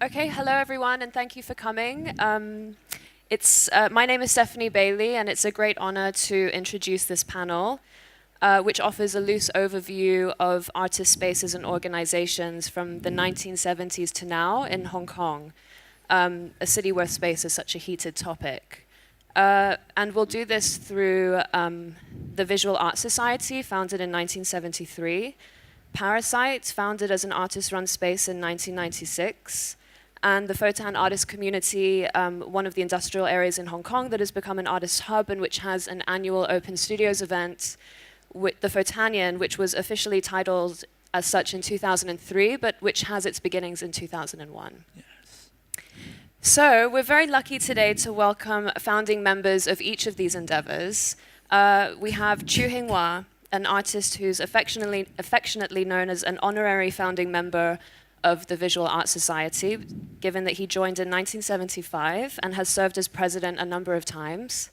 Okay, hello everyone, and thank you for coming. My name is Stephanie Bailey, and it's a great honor to introduce this panel, which offers a loose overview of artist spaces and organizations from the 1970s to now in Hong Kong, a city where space is such a heated topic. And we'll do this through the Visual Art Society, founded in 1973, Parasite, founded as an artist-run space in 1996, and the Fotanian artist community, one of the industrial areas in Hong Kong that has become an artist hub and which has an annual open studios event, with the Fotanian, which was officially titled as such in 2003, but which has its beginnings in 2001. Yes. So we're very lucky today to welcome founding members of each of these endeavors. We have Hing, an artist who's affectionately known as an honorary founding member of the Visual Art Society, given that he joined in 1975 and has served as president a number of times.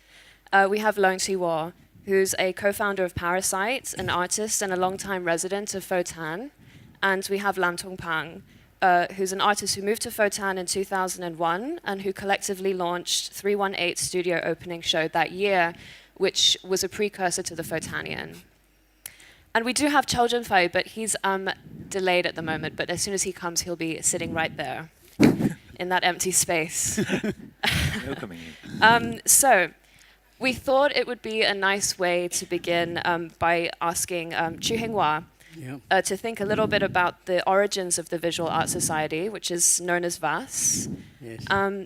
We have Leung, who's a co-founder of Parasite, an artist and a longtime resident of Fotan. And we have Tung, who's an artist who moved to Fotan in 2001 and who collectively launched 318 Studio opening show that year, which was a precursor to the Fotanian. And we do have Chow, but he's delayed at the moment, but as soon as he comes, he'll be sitting right there in that empty space. Welcoming you. So we thought it would be a nice way to begin by asking Hing to think a little bit about the origins of the Visual Art Society, which is known as VAS. Yes. I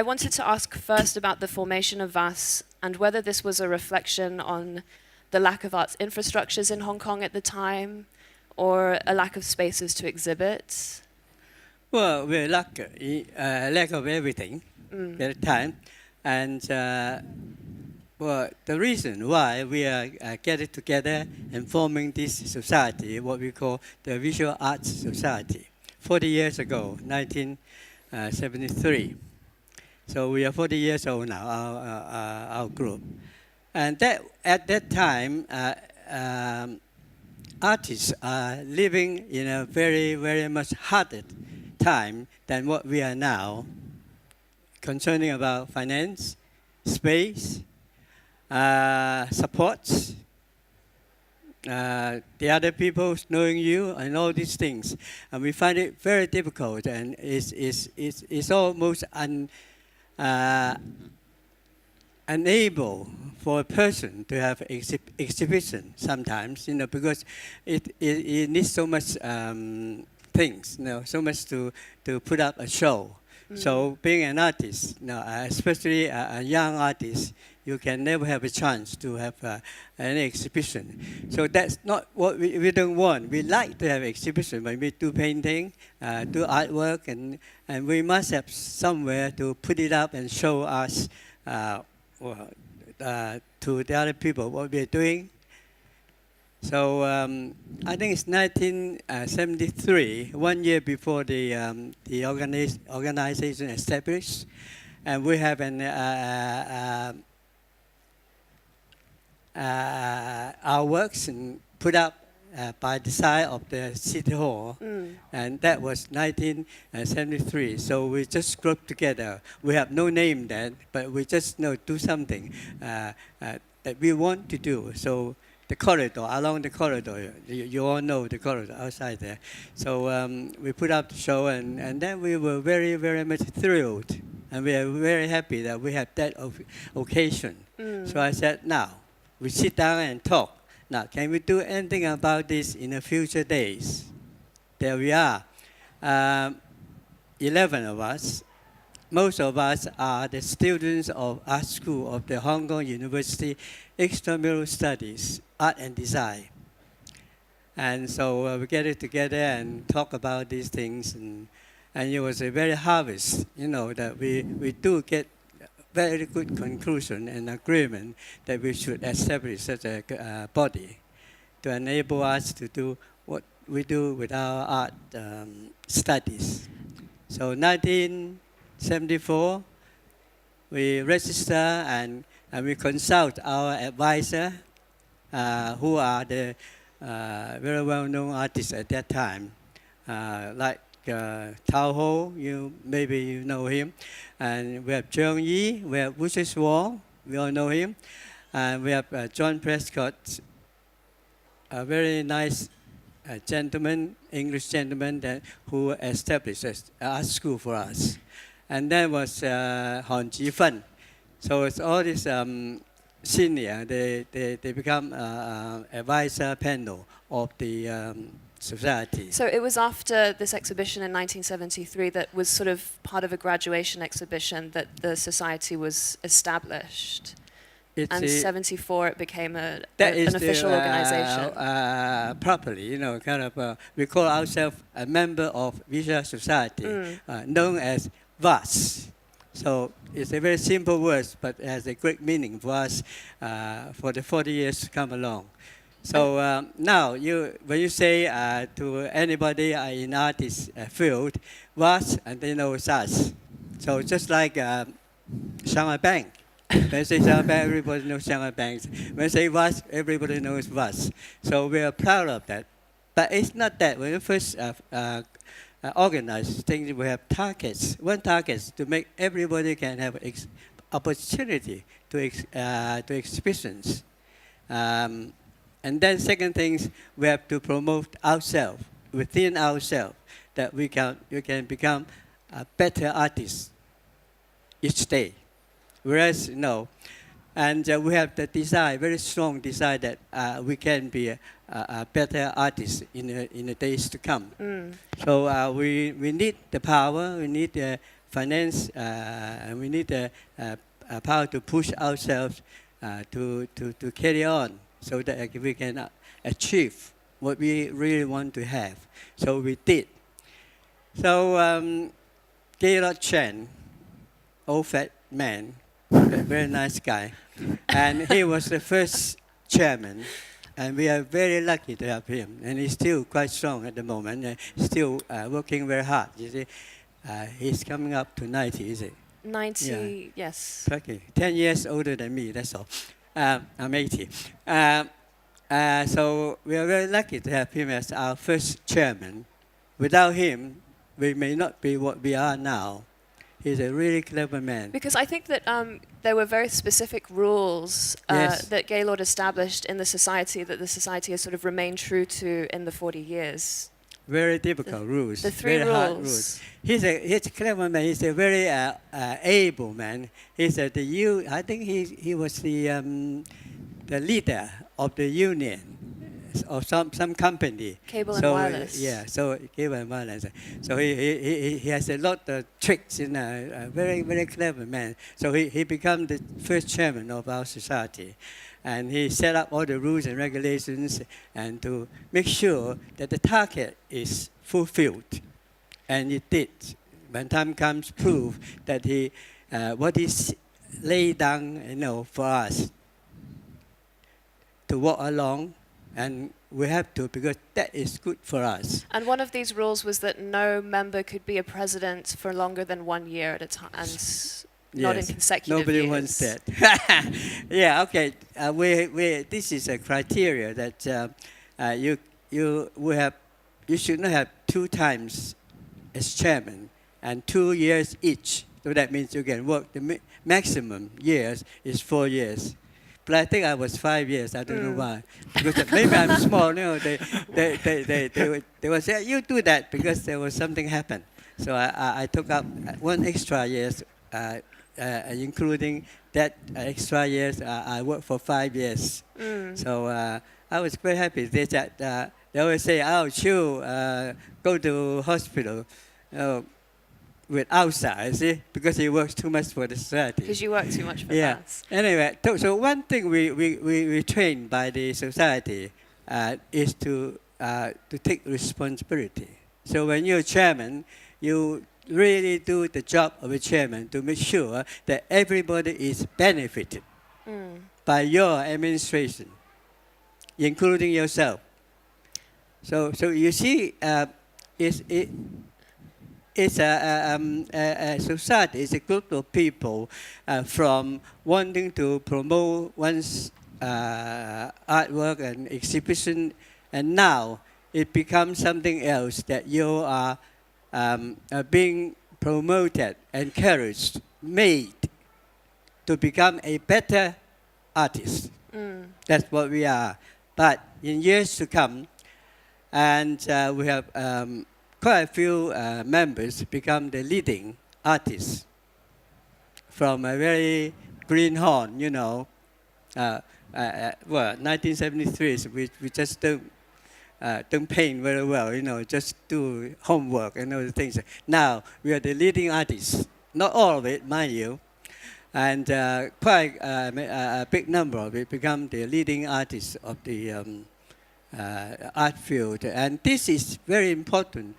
wanted to ask first about the formation of VAS and whether this was a reflection on the lack of arts infrastructures in Hong Kong at the time, or a lack of spaces to exhibit? Well, we lack of everything at the time. And well, the reason why we are getting together and forming this society, what we call the Visual Arts Society, 40 years ago, 1973. So we are 40 years old now, our group. And that at that time, artists are living in a very, very much harder time than what we are now, concerning about finance, space, supports, the other people knowing you, and all these things. And we find it very difficult, and it's almost unable for a person to have exhibition sometimes, because it needs so much things, so much to put up a show. So being an artist, especially a young artist, you can never have a chance to have any exhibition. So that's not what we don't want. We like to have exhibition when we do painting, do artwork, and we must have somewhere to put it up and show us to the other people what we're doing. So I think it's 1973, 1 year before the organization established, and we have our works and put up by the side of the City Hall, and that was 1973. So we just grouped together. We have no name then, but we just do something that we want to do. So the corridor, along the corridor, you all know the corridor outside there. So we put up the show, and then we were very, very much thrilled, and we are very happy that we had that occasion. So I said, now, we sit down and talk. Now, can we do anything about this in the future days? There we are, 11 of us. Most of us are the students of art school of the Hong Kong University Extramural Studies, Art and Design. And so we get it together and talk about these things. And it was a very harvest, that we do get very good conclusion and agreement that we should establish such a body to enable us to do what we do with our art studies. So 1974, we register and we consult our advisor, who are the very well-known artists at that time, like Chow, maybe you know him, and we have Chung Yi, we have Wushis Wong, we all know him, and we have John Prescott, a very nice gentleman, English gentleman who established an art school for us. And then was Hon Ji Fen. So it's all these senior, they become advisor panel of the society. So it was after this exhibition in 1973 that was sort of part of a graduation exhibition that the society was established. And 74 it became an official organization. Properly, kind of, we call ourselves a member of Visual Society, known as VAS. So it's a very simple word, but it has a great meaning for us for the 40 years to come along. So now, when you say to anybody in artist field, VAS, and they know it's us. So just like Shanghai Bank. When I say Shanghai Bank, everybody knows Shanghai Bank. When I say VAS, everybody knows VAS. So we are proud of that. But it's not that. When we first organize things, we have targets. One target is to make everybody can have opportunity to exhibitions. And then second things, we have to promote ourselves, within ourselves, that you can become a better artist each day. Whereas, and we have the desire, very strong desire that we can be a better artist in the days to come. So we need the power, we need the finance, and we need the power to push ourselves to carry on, so that we can achieve what we really want to have. So we did. So Gaylord Chen, old fat man, a very nice guy, and he was the first chairman, and we are very lucky to have him. And he's still quite strong at the moment, still working very hard. You see, he's coming up to 90, is it? 90, yeah. Yes. Okay, 10 years older than me. That's all. I'm 80. So we are very lucky to have him as our first chairman. Without him, we may not be what we are now. He's a really clever man. Because I think that there were very specific rules Yes. that Gaylord established in the society that the society has sort of remained true to in the 40 years. Very difficult rules. The three very hard rules. He's a clever man. He's a very able man. He's I think he was the leader of the union of some company. Cable and wireless. Yeah, so cable and wireless. So he has a lot of tricks, a very, very clever man. So he became the first chairman of our society. And he set up all the rules and regulations and to make sure that the target is fulfilled. And it did. When time comes, prove that what he laid down, for us to walk along, and we have to, because that is good for us. And one of these rules was that no member could be a president for longer than 1 year at a time, and not in consecutive Nobody years. wants that. Yeah, okay. This is a criteria that you should not have 2 times as chairman and 2 years each. So that means you can work, the maximum years is 4 years. But I think I was 5 years. I don't know why. Because maybe I'm small. They would say, you do that, because there was something happened. So I took up 1 extra years, including that extra years. I worked for 5 years. So I was quite happy. They always say, "Oh, Chu, go to hospital." With outside, see, because he works too much for the society. Because you work too much for yeah. that. Anyway, so one thing we trained by the society is to take responsibility. So when you're chairman, you really do the job of a chairman to make sure that everybody is benefited by your administration, including yourself. So you see, it's a society, it's a group of people from wanting to promote one's artwork and exhibition, and now it becomes something else, that you are being promoted, encouraged, made to become a better artist. That's what we are. But in years to come, and we have quite a few members become the leading artists from a very greenhorn, you know. Well, 1973, so we just don't paint very well, you know, just do homework and other things. Now, we are the leading artists. Not all of it, mind you. And quite a big number of it become the leading artists of the art field. And this is very important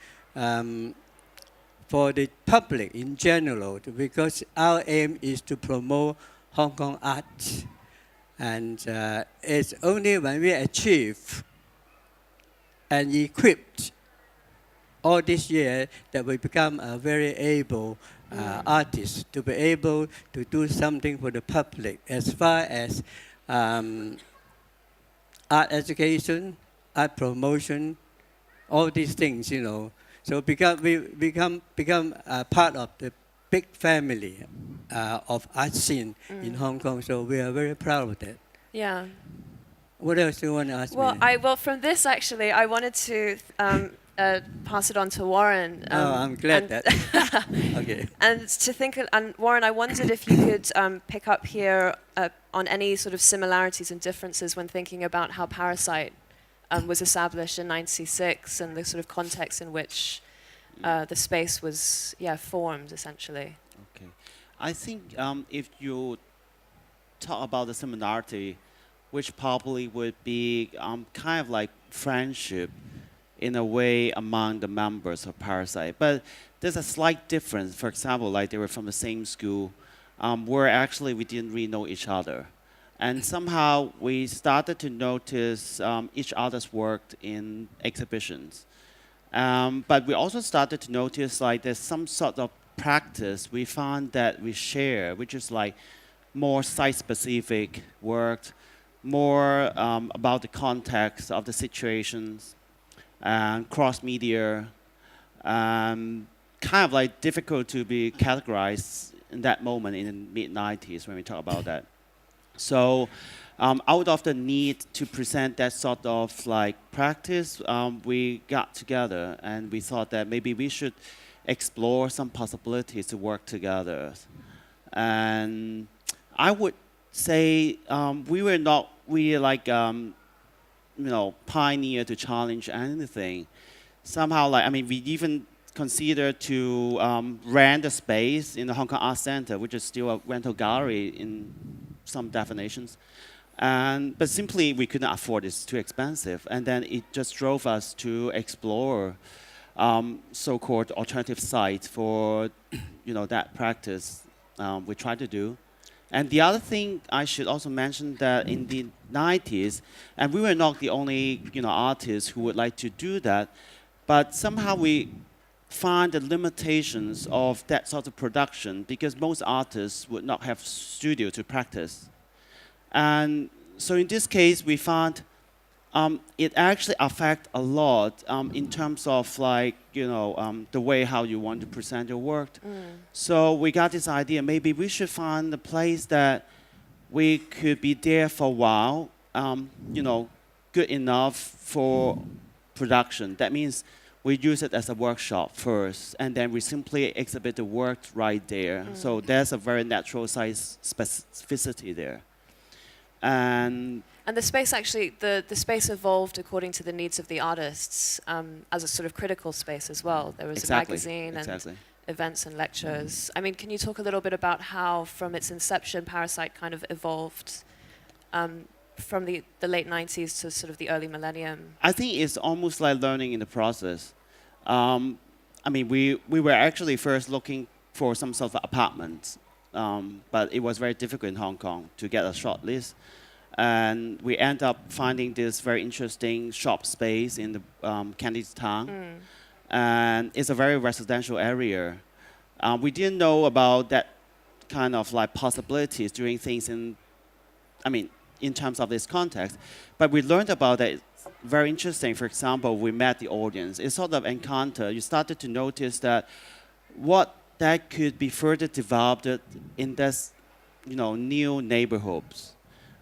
for the public in general, because our aim is to promote Hong Kong art. And it's only when we achieve and equipped all this year that we become a very able artist to be able to do something for the public as far as art education, art promotion, all these things, you know. So we become part of the big family of art scene in Hong Kong. So we are very proud of that. Yeah. What else do you want to ask Well, me? well, from this actually, I wanted to pass it on to Warren. I'm glad that. Okay. And to think, and Warren, I wondered if you could pick up here on any sort of similarities and differences when thinking about how Parasite was established in '96 and the sort of context in which the space was, formed essentially. Okay, I think if you talk about the similarity, which probably would be kind of like friendship in a way among the members of Parasite. But there's a slight difference. For example, like they were from the same school, where actually we didn't really know each other. And somehow we started to notice each other's work in exhibitions. But we also started to notice like there's some sort of practice we found that we share, which is like more site-specific work, more about the context of the situations, and cross-media, kind of like difficult to be categorized in that moment in the mid-90s when we talk about that. So out of the need to present that sort of like practice, we got together and we thought that maybe we should explore some possibilities to work together. And I would say we were not really like, pioneer to challenge anything. Somehow, like, I mean, we even considered to rent a space in the Hong Kong Art Center, which is still a rental gallery in some definitions. But simply, we couldn't afford it. It's too expensive. And then it just drove us to explore so-called alternative sites for, that practice we tried to do. And the other thing I should also mention that in the 90s, and we were not the only artists who would like to do that, but somehow we find the limitations of that sort of production because most artists would not have studio to practice. And so in this case, we found it actually affects a lot in terms of like, the way how you want to present your work. So we got this idea, maybe we should find a place that we could be there for a while, good enough for production. That means we use it as a workshop first, and then we simply exhibit the work right there. So there's a very natural size specificity there. And the space actually, the space evolved according to the needs of the artists as a sort of critical space as well. There was a magazine and events and lectures. I mean, can you talk a little bit about how, from its inception, Parasite kind of evolved from the late 90s to sort of the early millennium? I think it's almost like learning in the process. I mean, we were actually first looking for some sort of apartments, but it was very difficult in Hong Kong to get a short list. And we end up finding this very interesting shop space in the Candice Town. And it's a very residential area. We didn't know about that kind of like possibilities doing things in terms of this context. But we learned about that very interesting. For example, we met the audience. It's sort of encounter. You started to notice that what that could be further developed in this, new neighborhoods.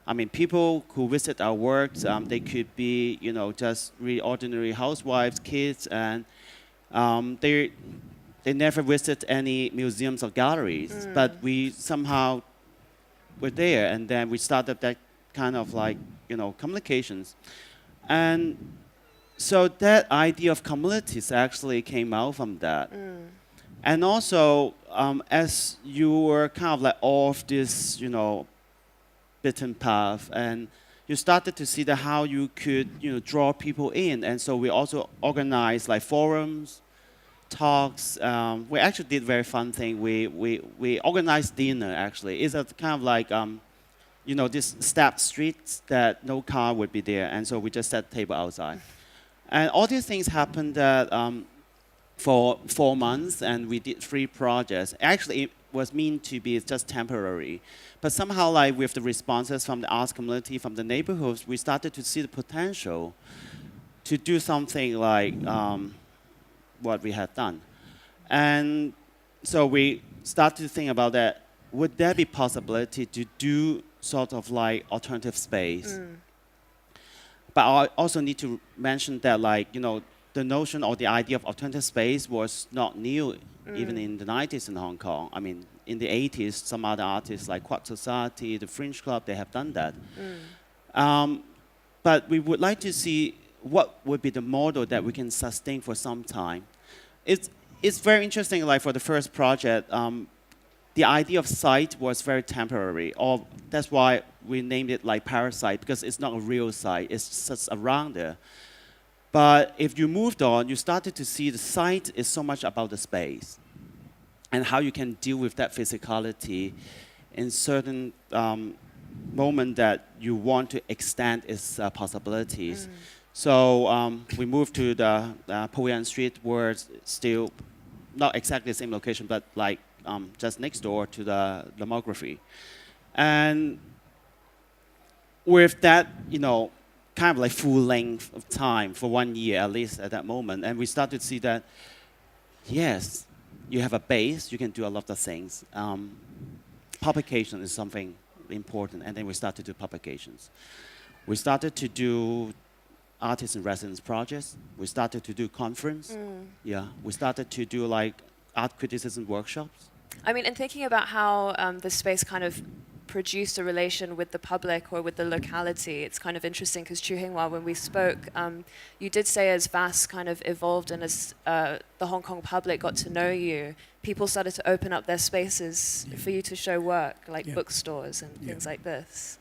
I mean, people who visit our works, they could be, just really ordinary housewives, kids, and they never visit any museums or galleries. But we somehow were there, and then we started that kind of like, communications. And so that idea of communities actually came out from that. And also, as you were kind of like off this, beaten path, and you started to see that how you could, draw people in. And so we also organized like forums, talks. We actually did a very fun thing. We organized dinner, actually. It's a kind of like, this stepped streets that no car would be there. And so we just set a table outside. And all these things happened for 4 months, and we did 3 projects. Actually, it was meant to be just temporary. But somehow, like with the responses from the arts community, from the neighborhoods, we started to see the potential to do something like what we had done. And so we started to think about that. Would there be possibility to do sort of like alternative space? But I also need to mention that, like, the notion or the idea of alternative space was not new even in the 90s in Hong Kong. I mean, in the 80s, some other artists like Quad Society, the Fringe Club, they have done that. But we would like to see what would be the model that we can sustain for some time. It's very interesting, like for the first project, the idea of site was very temporary. Or that's why we named it like Parasite, because it's not a real site, it's just around there. But if you moved on, you started to see the site is so much about the space and how you can deal with that physicality in certain moment that you want to extend its possibilities. So we moved to the Po Yan Street, where it's still not exactly the same location, but like just next door to the Lomography. And with that, kind of like full length of time for 1 year, at least at that moment. And we started to see that, yes, you have a base, you can do a lot of things. Publication is something important, and then we started to do publications. We started to do artist in residence projects. We started to do conference. Yeah, we started to do like art criticism workshops. I mean, in thinking about how the space kind of produced a relation with the public or with the locality, it's kind of interesting because Chu Hinghwa, when we spoke, you did say as VAS kind of evolved and as the Hong Kong public got to know you, people started to open up their spaces for you to show work, like bookstores and things like this.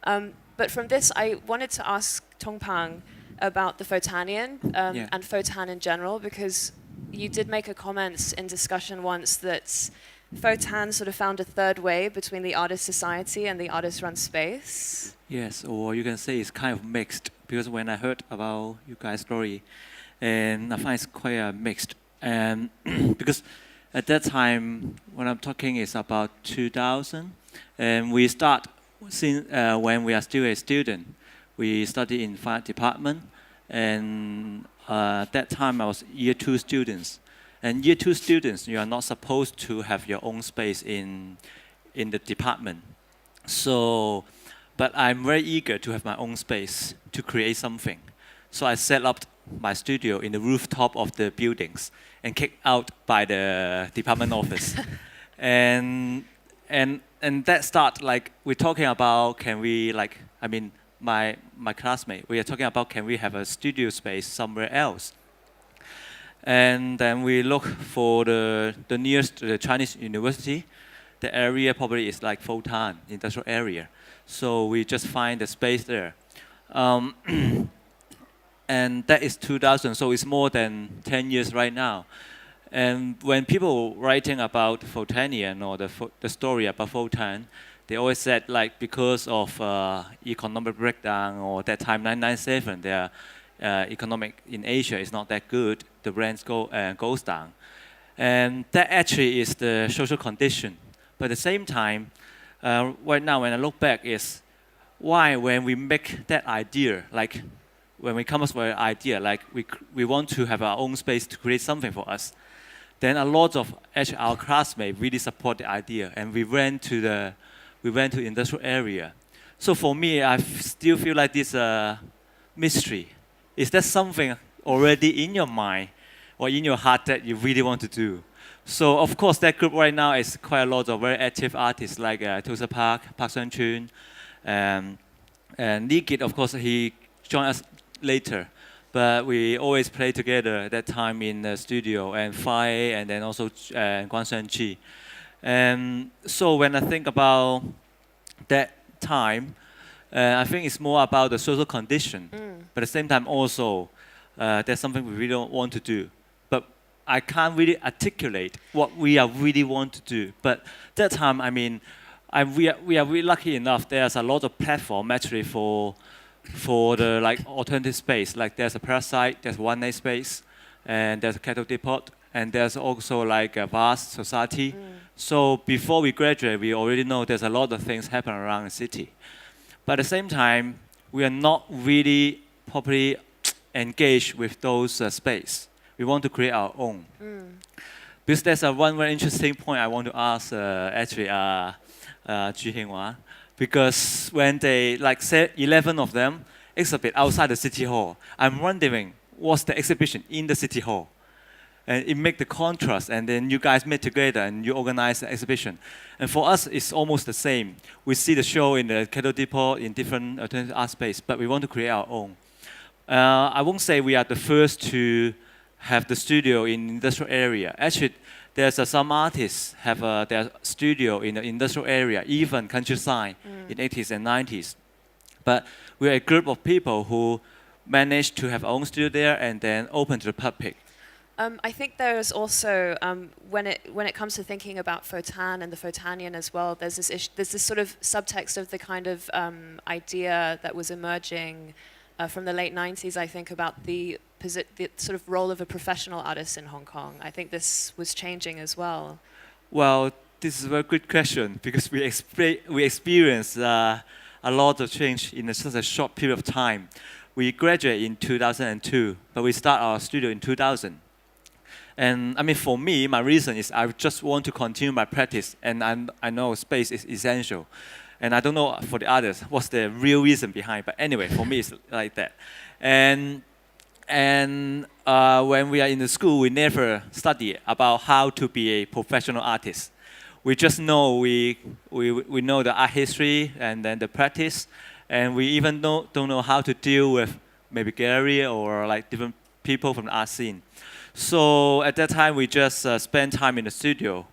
But from this, I wanted to ask Tong Pang about the Fotanian and Fotan in general, because you did make a comment in discussion once that Fotan sort of found a third way between the artist society and the artist-run space. Yes, or you can say it's kind of mixed, because when I heard about you guys' story, and I find it's quite mixed. And because at that time, when I'm talking, it's about 2000, and we start since when we are still a student. We study in fine department, and that time I was year 2 students. And year 2 students, you are not supposed to have your own space in the department. So, but I'm very eager to have my own space to create something. So I set up my studio in the rooftop of the buildings and kicked out by the department office. and that start, like, we're talking about, can we, like, I mean, my classmate, we are talking about, can we have a studio space somewhere else? And then we look for the nearest the Chinese university. The area probably is like Fotan, industrial area. So we just find the space there. And that is 2000, so it's more than 10 years right now. And when people writing about Fotanian or the story about Fotan, they always said, like, because of economic breakdown, or that time 1997, their economic in Asia is not that good. The rents goes down, and that actually is the social condition. But at the same time, right now when I look back, is why when we make that idea, like when we come up with an idea, like we want to have our own space to create something for us, then a lot of actually our classmates really support the idea, and we went to industrial area. So for me, I still feel like this mystery. Is there something already in your mind or in your heart that you really want to do? So of course, that group right now is quite a lot of very active artists like Tosa Park, Chun, and Nikit, of course, he joined us later. But we always play together at that time in the studio, and Fai, and then also Guan Shen-chi. And so when I think about that time, I think it's more about the social condition. But at the same time also, there's something we really don't want to do. But I can't really articulate what we are really want to do. But that time, I mean, we are really lucky enough. There's a lot of platform actually for the like alternative space. Like there's a Parasite, there's One Night Space, and there's a Cattle Depot, and there's also like a vast society. So before we graduate, we already know there's a lot of things happen around the city. But at the same time, we are not really properly engaged with those space. We want to create our own. Because there's one very interesting point I want to ask Ju Hinghua. Because when they, like say 11 of them exhibit outside the city hall, I'm wondering what's the exhibition in the city hall? And it make the contrast, and then you guys meet together and you organize the exhibition. And for us, it's almost the same. We see the show in the Cattle Depot in different alternative art space, but we want to create our own. I won't say we are the first to have the studio in industrial area. Actually, there's some artists have their studio in the industrial area, even countryside in 80s and 90s. But we're a group of people who managed to have our own studio there and then open to the public. I think there's also when it comes to thinking about Fotan and the Fotanian as well, there's this sort of subtext of the kind of idea that was emerging from the late 90s, I think, about the sort of role of a professional artist in Hong Kong. I think this was changing as well. Well, this is a very good question because we experienced a lot of change in such a short period of time. We graduated in 2002, but we start our studio in 2000. And I mean, for me, my reason is I just want to continue my practice, and I know space is essential. And I don't know for the others what's the real reason behind, but anyway, for me it's like that. And when we are in the school, we never study about how to be a professional artist. We just know we know the art history and then the practice, and we even don't know how to deal with maybe gallery or like different people from the art scene. So at that time, we just spend time in the studio.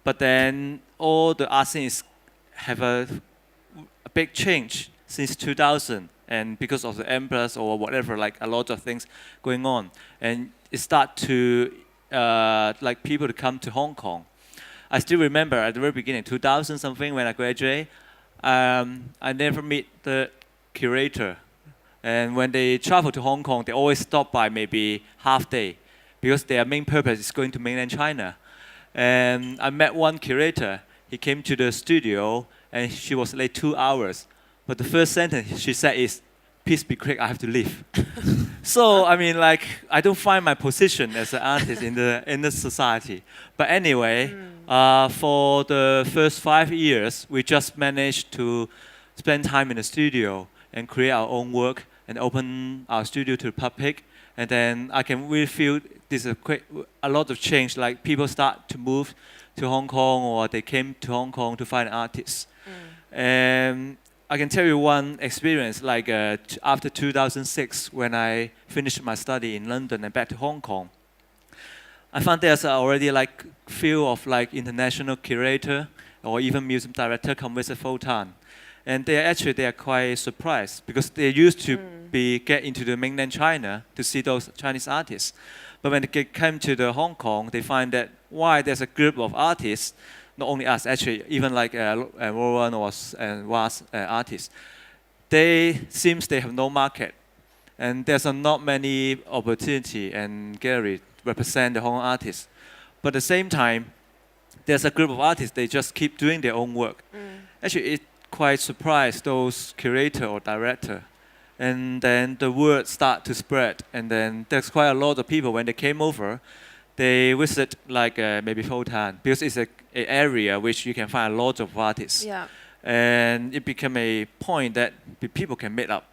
But then all the art scenes have a big change since 2000. And because of the Empress or whatever, like a lot of things going on. And it start to, like people to come to Hong Kong. I still remember at the very beginning, 2000 something, when I graduated, I never meet the curator. And when they travel to Hong Kong, they always stop by maybe half day, because their main purpose is going to mainland China. And I met one curator. He came to the studio, and she was late 2 hours. But the first sentence she said is, "Please be quick, I have to leave." So I mean, like, I don't find my position as an artist in the society. But anyway, for the first 5 years, we just managed to spend time in the studio and create our own work and open our studio to the public. And then I can really feel there's a lot of change. Like people start to move to Hong Kong, or they came to Hong Kong to find artists. And I can tell you one experience. Like after 2006, when I finished my study in London and back to Hong Kong, I found there's already like few of like international curator or even museum director come visit Fotan. And they are quite surprised because they used to get into the mainland China to see those Chinese artists. But when they came to the Hong Kong, they find that why there's a group of artists, not only us, actually, even like Rowan or Was artists, seems they have no market. And there's not many opportunity and gallery to represent the Hong Kong artists. But at the same time, there's a group of artists, they just keep doing their own work. Actually, it quite surprised those curator or director. And then the word start to spread. And then there's quite a lot of people, when they came over, they visit like maybe Fotan, because it's an area which you can find a lot of artists. Yeah. And it became a point that people can meet up.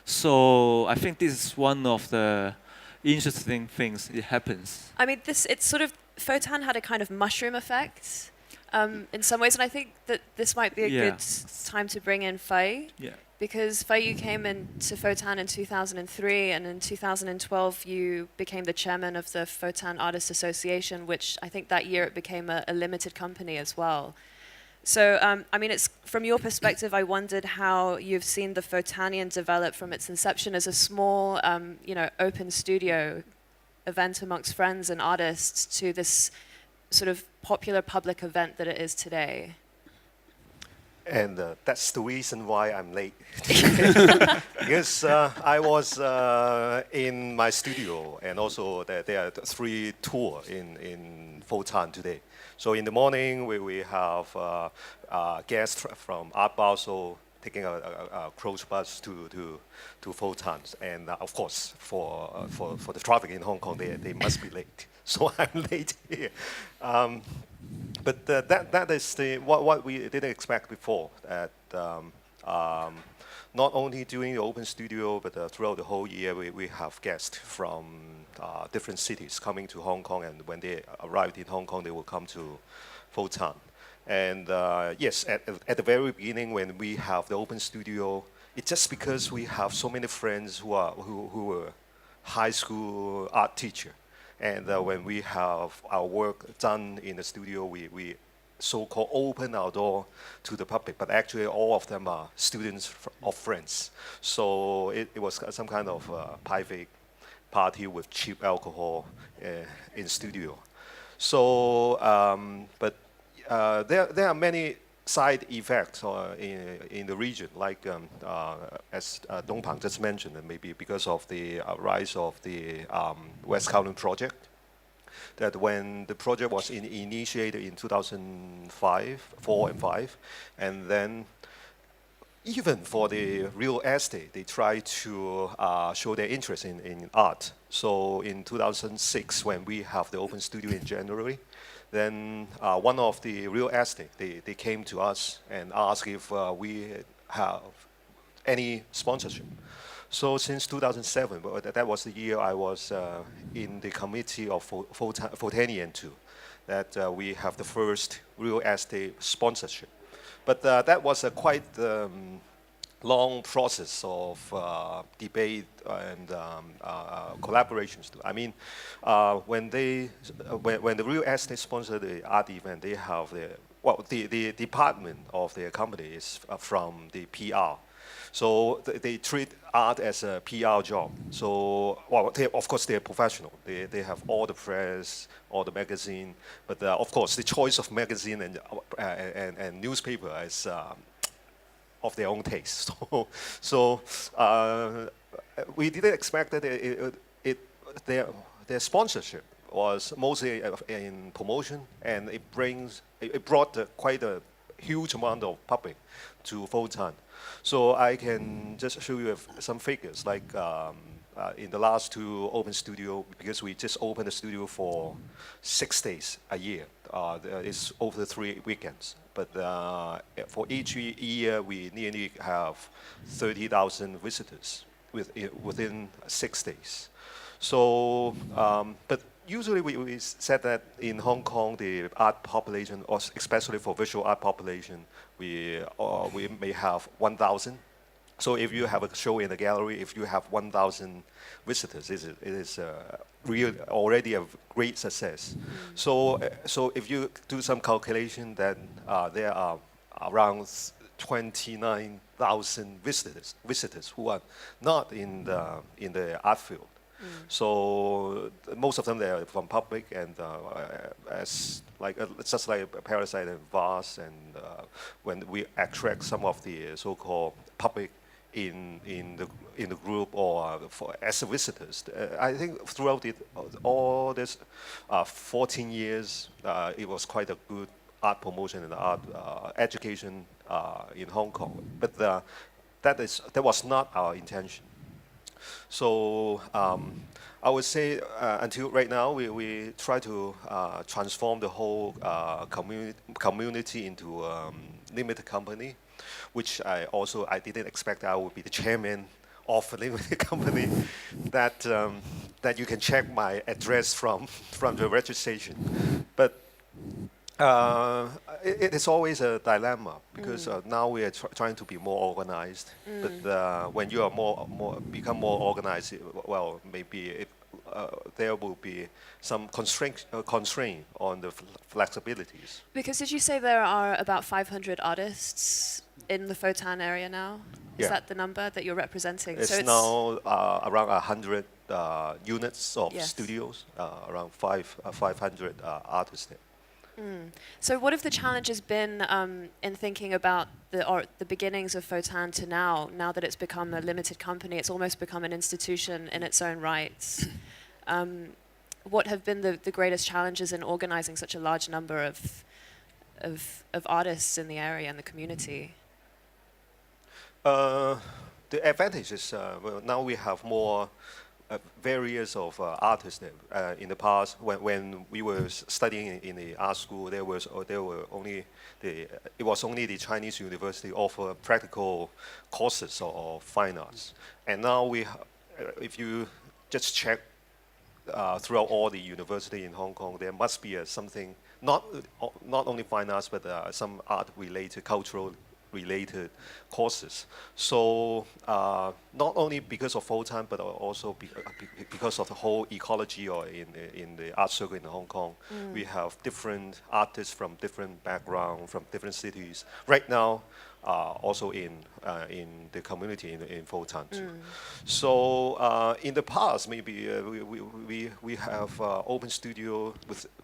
So I think this is one of the interesting things that happens. I mean, it's sort of, Fotan had a kind of mushroom effect in some ways, and I think that this might be a good time to bring in Fei. Yeah. Because Fei, you came into Fotan in 2003, and in 2012 you became the chairman of the Fotan Artists Association, which I think that year it became a limited company as well. So, I mean, it's from your perspective, I wondered how you've seen the Fotanian develop from its inception as a small, open studio event amongst friends and artists to this sort of popular public event that it is today. And that's the reason why I'm late. Because I was in my studio, and also there are 3 tours in Fotan today. So in the morning, we have guests from Art Basel taking a close bus to Fotan. And of course, for the traffic in Hong Kong, they must be late. So I'm late here. But that is what we didn't expect before. That not only during the open studio, but throughout the whole year, we have guests from different cities coming to Hong Kong. And when they arrived in Hong Kong, they will come to Fotan. And yes, at the very beginning, when we have the open studio, it's just because we have so many friends who were high school art teacher. And when we have our work done in the studio, we so-called open our door to the public. But actually, all of them are students of friends. So it was some kind of private party with cheap alcohol in studio. So, but there are many side effects in the region, like as Dong Pang just mentioned, and maybe because of the rise of the West Kowloon project, that when the project was initiated in 2005, 4 and 5, and then even for the real estate, they try to show their interest in art. So in 2006, when we have the open studio in January, then one of the real estate, they came to us and asked if we have any sponsorship. So since 2007, that was the year I was in the committee of Fotanian too, that we have the first real estate sponsorship. But that was a quite long process of debate and collaborations. I mean, when the real estate sponsor the art event, they have the department of their company is from the PR. So they treat art as a PR job. So, well, of course, they're professional. They have all the press, all the magazine, but of course, the choice of magazine and newspaper is of their own taste. So we didn't expect that their sponsorship was mostly in promotion, and it brought quite a huge amount of public to Fotan. So I can just show you some figures, like in the last 2 open studio, because we just opened the studio for 6 days a year. It's over the 3 weekends. But for each year, we nearly have 30,000 visitors within 6 days. So, but usually we said that in Hong Kong, the art population, or especially for visual art population, we may have 1,000. So if you have a show in the gallery, if you have 1,000 visitors, it is already a great success. So if you do some calculation, then there are around 29,000 visitors who are not in the art field. So most of them, they are from public, and as like just like Parasite and Vase, and when we attract some of the so-called public in the group or as visitors, I think throughout all this 14 years, it was quite a good art promotion and art education in Hong Kong. But that was not our intention. So I would say until right now, we try to transform the whole community into limited company, which I didn't expect I would be the chairman of a limited company that you can check my address from the registration. But it is always a dilemma because now we are trying to be more organized. But when you are become more organized, well, maybe there will be some constraint on the flexibilities. Because did you say there are about 500 artists in the Fotan area now? Is Yeah. that the number that you're representing? It's now around 100 units of Yes. studios, around 500 artists there. So what have the challenges been in thinking about the beginnings of Fotan to now that it's become a limited company, it's almost become an institution in its own rights? What have been the greatest challenges in organizing such a large number of artists in the area and the community? The advantage is well, now we have more various of artists there. In the past, when we were studying in the art school, it was only the Chinese university offer practical courses of fine arts, and now if you just check throughout all the university in Hong Kong, there must be something not only fine arts but some art related, cultural related courses. So not only because of Fotan, but also because of the whole ecology or in the art circle in Hong Kong, we have different artists from different backgrounds, from different cities. Right now, also in the community in Fotan too. So in the past, maybe we have open studio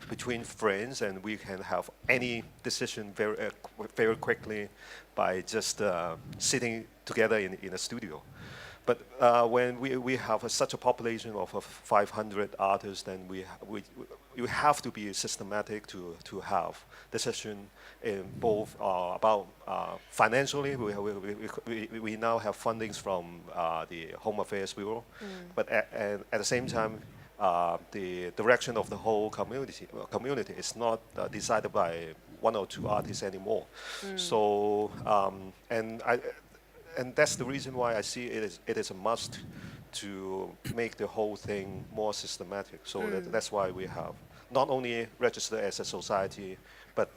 between friends, and we can have any decision very quickly by just sitting together in a studio. But when we have such a population of 500 artists, then we have to be systematic to have decision in both about financially. We now have fundings from the Home Affairs Bureau, but at the same time, the direction of the whole community is not decided by one or two artists anymore. So and that's the reason why I see it is a must to make the whole thing more systematic. So that's why we have not only registered as a society, but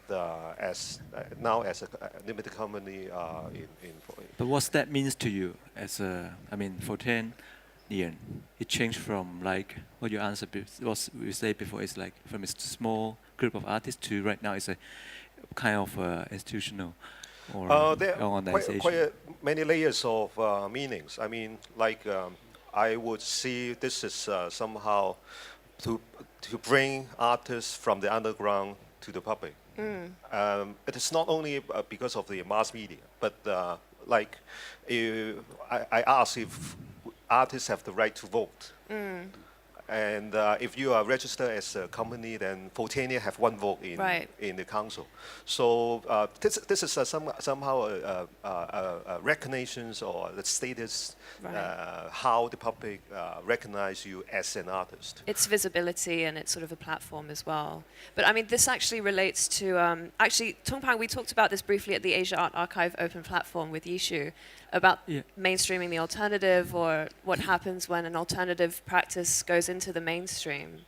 now as a limited company. But what that means to you as Fotanian, it changed from like what you answered, what we said before, is like from a small group of artists to right now it's a kind of institutional or there are organization. quite many layers of meanings. I mean, like I would see this is somehow to bring artists from the underground to the public. It is not only because of the mass media, but like I ask if artists have the right to vote. And if you are registered as a company, then Fotanian have one vote in the council. So this is somehow a recognition or the status, how the public recognize you as an artist. It's visibility and it's sort of a platform as well. But I mean, this actually relates to, actually, Tung, we talked about this briefly at the Asia Art Archive Open Platform with Yishu, about mainstreaming the alternative, or what happens when an alternative practice goes into the mainstream.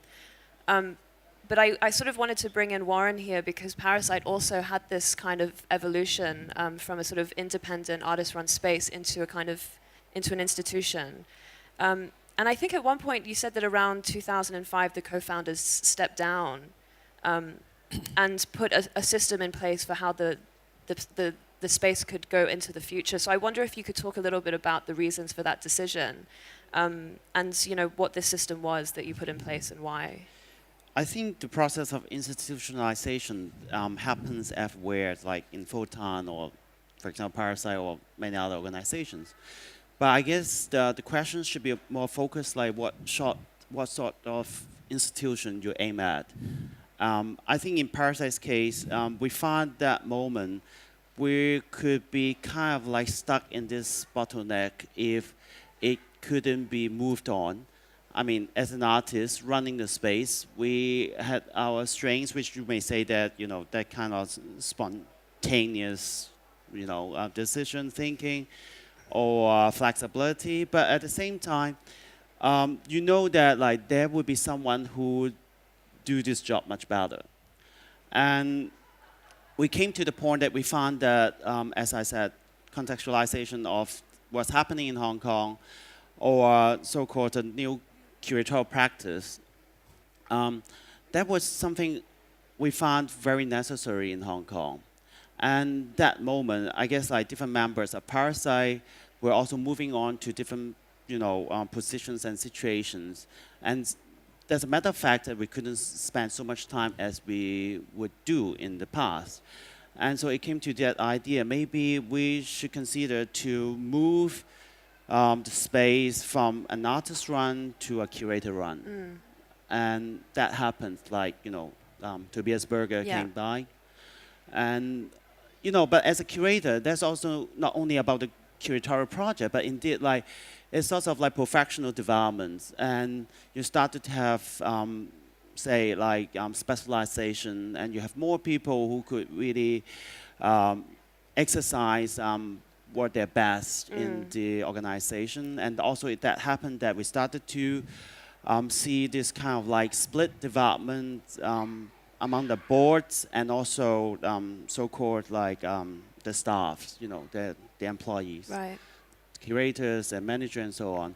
But I sort of wanted to bring in Warren here because Parasite also had this kind of evolution from a sort of independent artist-run space into an institution. And I think at one point you said that around 2005 the co-founders stepped down and put a system in place for how the space could go into the future. So I wonder if you could talk a little bit about the reasons for that decision, and what this system was that you put in place and why. I think the process of institutionalization happens everywhere, like in Fotan or, for example, Parasite or many other organizations. But I guess the question should be more focused, like what sort of institution you aim at. I think in Parasite's case, we found that moment we could be kind of like stuck in this bottleneck if it couldn't be moved on. I mean, as an artist running the space, we had our strengths, which you may say that, you know, that kind of spontaneous, you know, decision thinking or flexibility. But at the same time, you know that like there would be someone who would do this job much better. And we came to the point that we found that, as I said, contextualization of what's happening in Hong Kong, or so-called a new curatorial practice, that was something we found very necessary in Hong Kong. And that moment, I guess like different members of Parasite were also moving on to different, you know, positions and situations. And as a matter of fact, that we couldn't spend so much time as we would do in the past. And so it came to that idea, maybe we should consider to move the space from an artist run to a curator run. And that happened, like, you know, Tobias Berger came by. And, you know, but as a curator, that's also not only about the curatorial project, but indeed, like, it's sort of like professional development. And you started to have, say, like specialization, and you have more people who could really exercise what they're best in the organization. And also that happened that we started to see this kind of like split development among the boards and also so-called like the staffs, you know, the employees, Right. curators and manager and so on.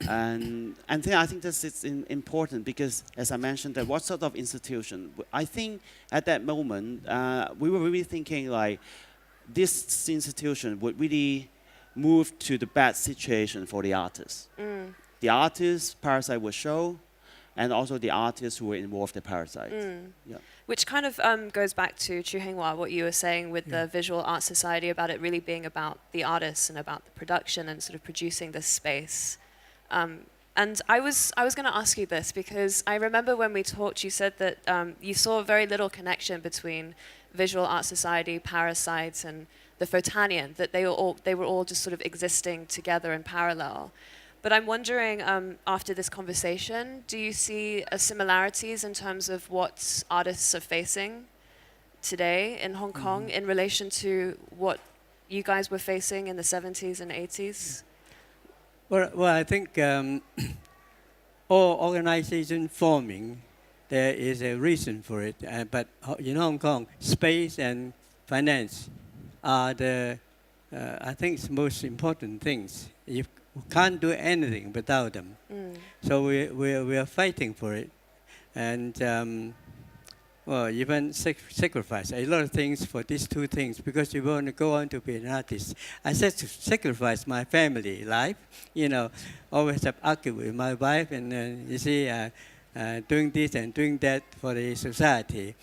And then I think this is important because, as I mentioned, that what sort of institution? I think at that moment we were really thinking like this institution would really move to the bad situation for the artists. The artists Parasite would show, and also the artists who were involved in Parasite. Yeah. Which kind of goes back to Chu Hinghua, what you were saying with the Visual Arts Society about it really being about the artists and about the production and sort of producing this space. And I was going to ask you this because I remember when we talked, you said that you saw very little connection between Visual Arts Society, Parasite, and the Fotanian, that they were all just sort of existing together in parallel. But I'm wondering, after this conversation, do you see similarities in terms of what artists are facing today in Hong Kong in relation to what you guys were facing in the 70s and 80s? Well, I think all organization forming, there is a reason for it. But in Hong Kong, space and finance are the, I think, most important things. You can't do anything without them. So we are fighting for it. And well, even sacrifice a lot of things for these two things because you want to go on to be an artist. I said to sacrifice my family life, you know, always have argued with my wife and you see, doing this and doing that for the society.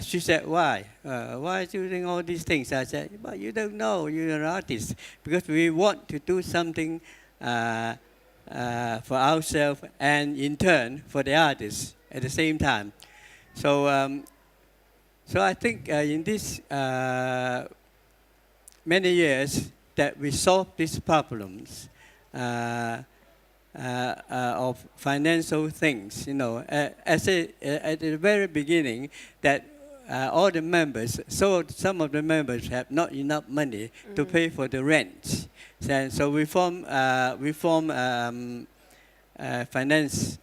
She said, why? Why are you doing all these things? I said, but you don't know, you're an artist. Because we want to do something for ourselves and in turn for the artists at the same time. So, so I think in this many years that we solved these problems of financial things, you know, at the very beginning that all the members, so some of the members have not enough money to pay for the rent. And so we form finance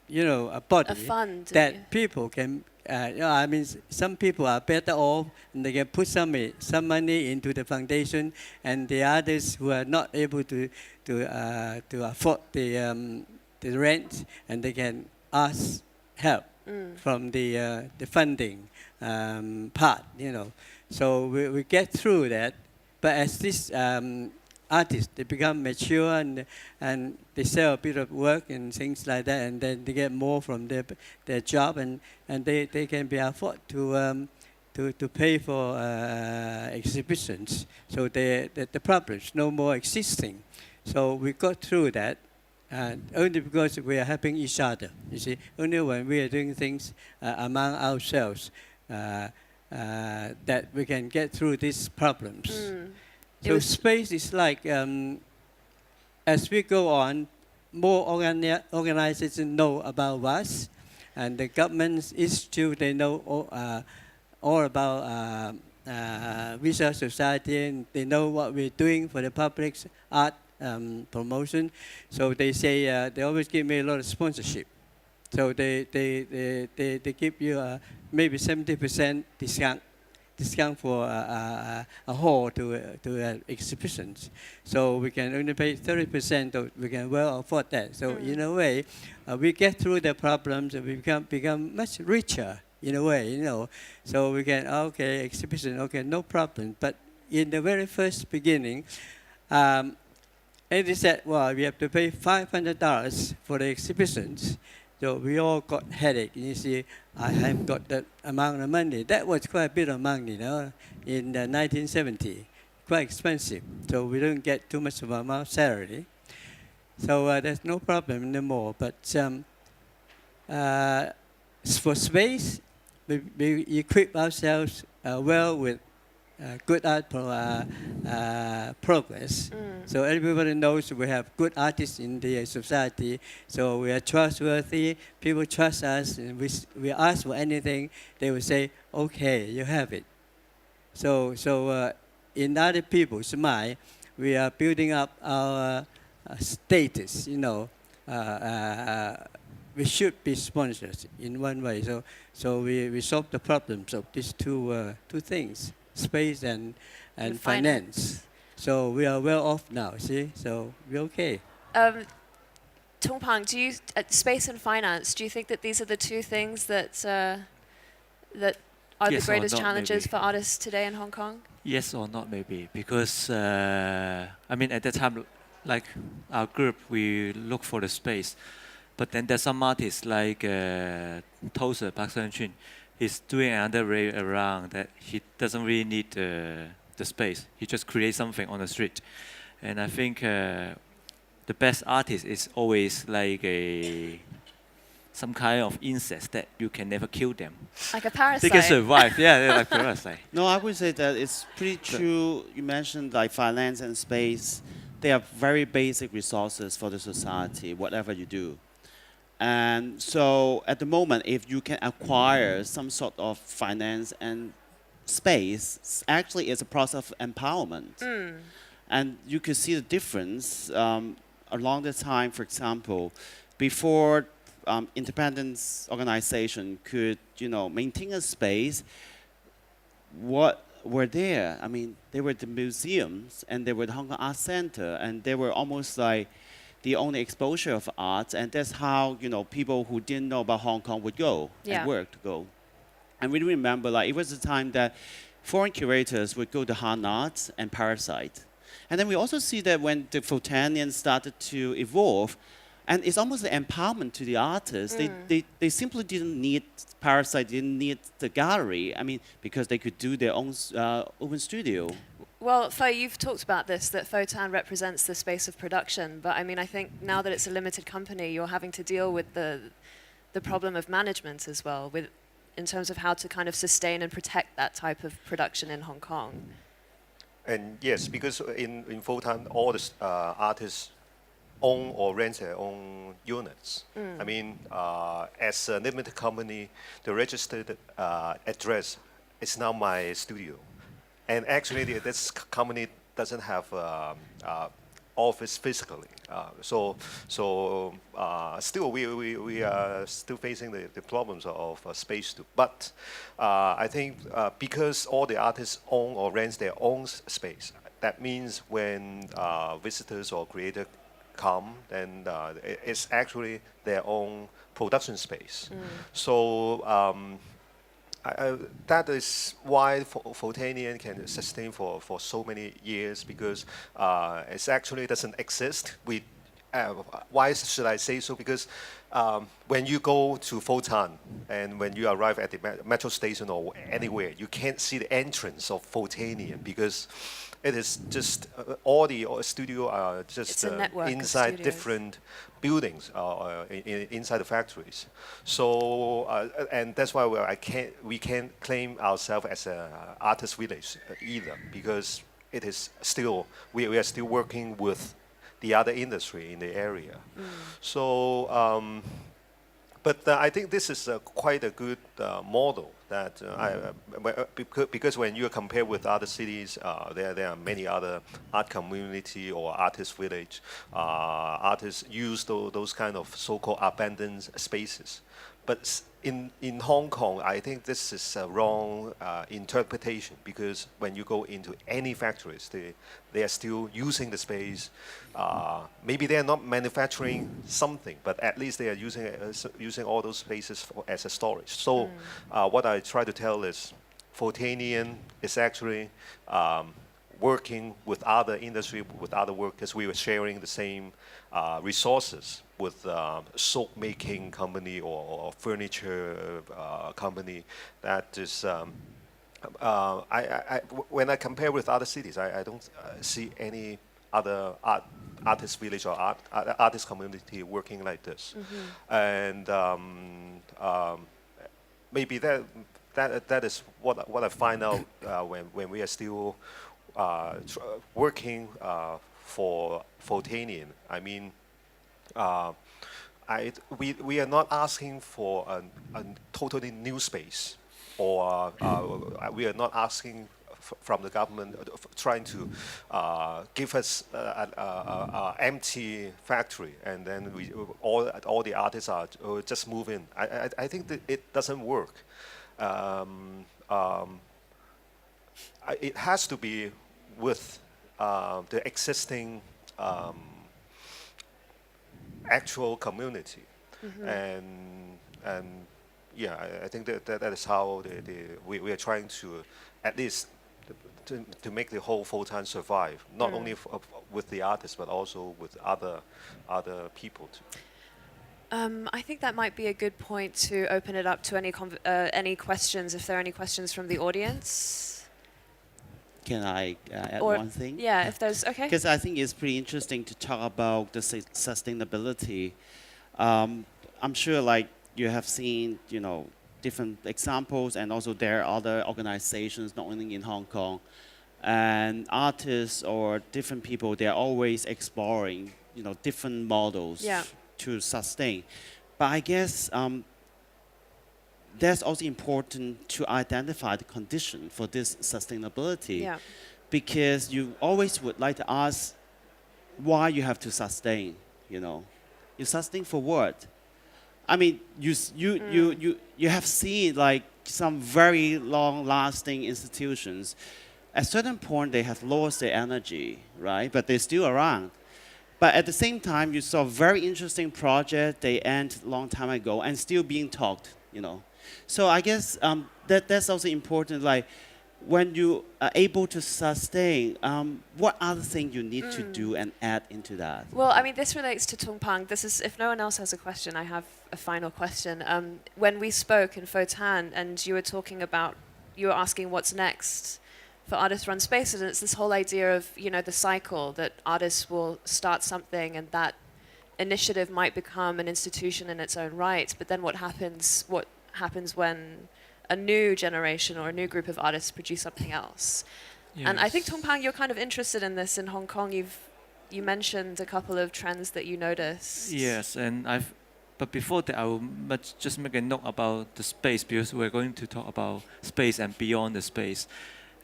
you know, a body A fund that people can, you know, I mean, some people are better off and they can put some money into the foundation, and the others who are not able to afford the rent, and they can ask help from the funding part, you know. So we get through that, but as this artists, they become mature and they sell a bit of work and things like that, and then they get more from their job, and they can be afford to pay for exhibitions. So the problems no more existing. So we got through that, only because we are helping each other. You see, only when we are doing things among ourselves. that we can get through these problems. It So was- space is like, as we go on, more organizations know about us, and the government's institute, they know all about visual society, and they know what we're doing for the public's art promotion. So they say, they always give me a lot of sponsorship. So they give you maybe 70% discount for a hall to exhibitions. So we can only pay 30%, so we can well afford that. So in a way, we get through the problems and we become much richer in a way, you know. So we can, okay, exhibition, okay, no problem. But in the very first beginning, and they said, well, we have to pay $500 for the exhibitions. So we all got headache. You see, I haven't got that amount of money. That was quite a bit of money, you know, in 1970. Quite expensive. So we don't get too much of an amount of salary. So there's no problem anymore. But for space, we equip ourselves well with good art progress. So everybody knows we have good artists in the society. So we are trustworthy. People trust us. And we ask for anything, they will say, okay, you have it. So in other people's mind, we are building up our status, you know. We should be sponsors in one way. So we solve the problems of these two things, space and finance. So we are well off now, see? So we're okay. Tung Pang, do you space and finance? Do you think that these are the two things that that are Yes the or greatest not, challenges maybe. for artists today in Hong Kong? Yes or not, maybe. Because, I mean, at that time, like our group, we look for the space. But then there's some artists like Tozer, Park Chun. He's doing another way around that he doesn't really need the space. He just creates something on the street. And I think the best artist is always like some kind of insects that you can never kill them. Like a They parasite. can survive. Yeah, they're like parasite. No, I would say that it's pretty true. You mentioned like finance and space. They are very basic resources for the society, whatever you do. And so at the moment, if you can acquire some sort of finance and space, actually it's a process of empowerment. And you could see the difference along the time, for example, before independence organization could, you know, maintain a space, what were there? I mean, there were the museums and there were the Hong Kong Art Center, and they were almost like the only exposure of art, and that's how, you know, people who didn't know about Hong Kong would go Yeah. and work to go. And we remember, like, it was the time that foreign curators would go to Han Arts and Parasite. And then we also see that when the Fotanian started to evolve, and it's almost an empowerment to the artists. They simply didn't need Parasite, didn't need the gallery. I mean, because they could do their own open studio. Well, Fo, you've talked about this, that Fotan represents the space of production. But I mean, I think now that it's a limited company, you're having to deal with the problem of management as well, in terms of how to kind of sustain and protect that type of production in Hong Kong. And yes, because in Fotan, all the artists own or rent their own units. I mean, as a limited company, the registered address is now my studio. And actually, this company doesn't have office physically. So still, we are still facing the problems of space too. But I think because all the artists own or rent their own space, that means when visitors or creators come, then it's actually their own production space. So that is why Fotanian can sustain for so many years, because it actually doesn't exist. why should I say so? Because when you go to Fotan and when you arrive at the metro station or anywhere, you can't see the entrance of Fotanian because it is just all the studio are just It's a network of inside studios. different buildings inside the factories. So and that's why we can't claim ourselves as an artist village either, because it is still we are still working with the other industry in the area. So, but I think this is quite a good model that because when you compare with other cities, there are many other art community or artist village. Artists use those kind of so-called abandoned spaces. But in Hong Kong, I think this is a wrong interpretation, because when you go into any factories, they are still using the space. Maybe they are not manufacturing something, but at least they are using all those spaces as a storage. So what I try to tell is, Fotanian is actually working with other industry, with other workers. We were sharing the same resources with soap making company or furniture company. That is, when I compare with other cities, I don't see any other artist village or artist community working like this. And maybe that is what I find out when we are still working for Fotanian. I mean, we are not asking for a totally new space, or we are not asking from the government trying to give us an empty factory and then all the artists are just move in. I think that it doesn't work. It has to be with the existing actual community, and yeah, I think that is how we are trying to at least to make the whole Fotan survive, not only with the artists but also with other people too. I think that might be a good point to open it up to any questions, if there are any questions from the audience. Can I add Or- one thing? Yeah, if there's, okay. Because I think it's pretty interesting to talk about the sustainability. I'm sure, like, you have seen, different examples, and also there are other organizations, not only in Hong Kong, and artists or different people. They're always exploring, different models Yeah. to sustain. But I guess that's also important to identify the condition for this sustainability. Yeah. Because you always would like to ask why you have to sustain, You sustain for what? I mean, you have seen, like, some very long-lasting institutions. At a certain point, they have lost their energy, right? But they're still around. But at the same time, you saw very interesting project, they end a long time ago and still being talked, So I guess that's also important, like, when you are able to sustain, what other thing you need to do and add into that? Well, I mean, this relates to Tung Pang. This is, if no one else has a question, I have a final question. When we spoke in Fotan and you were talking about, you were asking what's next for artist-run spaces, and it's this whole idea of, the cycle that artists will start something and that initiative might become an institution in its own right. But then what happens when a new generation or a new group of artists produce something else? Yes. And I think, Tung Pang, you're kind of interested in this in Hong Kong. You mentioned a couple of trends that you noticed. Yes, but before that, I will just make a note about the space, because we're going to talk about space and beyond the space.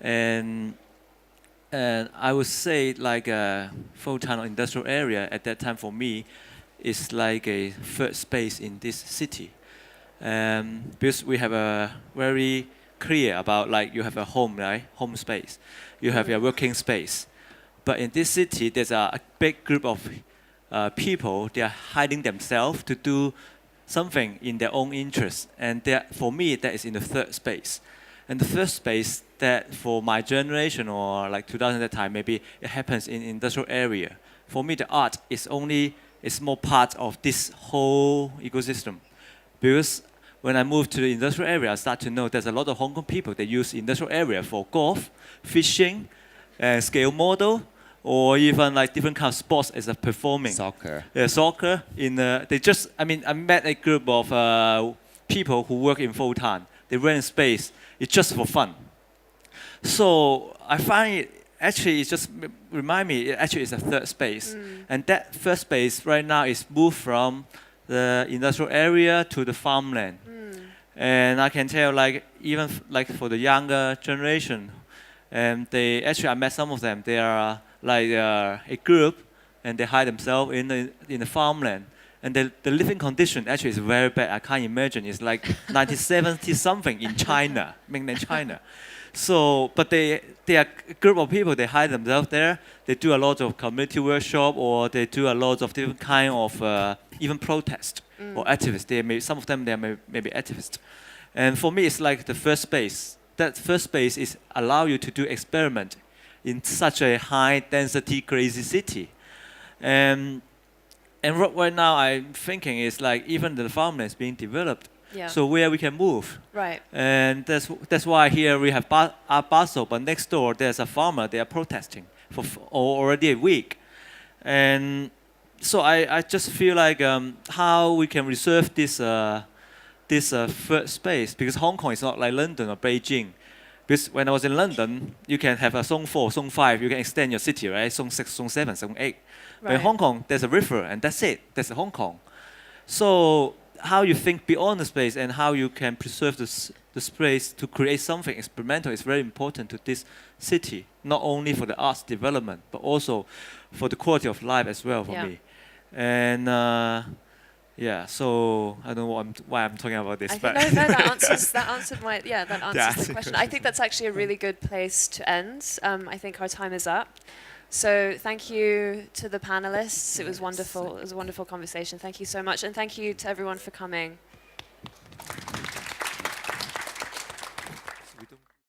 And I would say, like, a Fotan industrial area at that time for me is like a third space in this city. Because we have a very clear about, like, you have a home, right? Home space. You have your working space. But in this city, there's a big group of people. They are hiding themselves to do something in their own interest. And for me, that is in the third space. And the first space that for my generation, or like 2000 at that time, maybe it happens in industrial area. For me, the art is only is more part of this whole ecosystem. Because when I moved to the industrial area, I start to know there's a lot of Hong Kong people that use industrial area for golf, fishing, scale model, or even like different kind of sports as a performing. Soccer. Yeah, soccer. I met a group of people who work in Fotan. They rent space. It's just for fun. So I find it actually, it just remind me, it actually is a third space. And that first space right now is moved from the industrial area to the farmland. And I can tell, like, even like for the younger generation, I met some of them. They are like a group, and they hide themselves in the farmland. And the living condition actually is very bad. I can't imagine. It's like 1970 something in China, mainland China. So, but they are a group of people. They hide themselves there. They do a lot of community workshop, or they do a lot of different kind of even protest or activists. Some of them may be activists. And for me, it's like the first space. That first space is allow you to do experiment in such a high density, crazy city. And right now, I'm thinking is like even the farmland is being developed. Yeah. So where we can move. Right. And that's why here we have Basel, but next door there's a farmer. They are protesting for already a week. And so I just feel like how we can reserve this third space, because Hong Kong is not like London or Beijing. Because when I was in London, you can have a Zone 4, Zone 5, you can extend your city, right? Zone 6, Zone 7, Zone 8. But in Hong Kong, there's a river, and that's it. That's Hong Kong. So how you think beyond the space and how you can preserve the space to create something experimental is very important to this city, not only for the arts development, but also for the quality of life as well for me. And so I don't know why I'm talking about this. That answers the question. I think that's actually a really good place to end. I think our time is up. So thank you to the panelists. It was wonderful. It was a wonderful conversation. Thank you so much. And thank you to everyone for coming.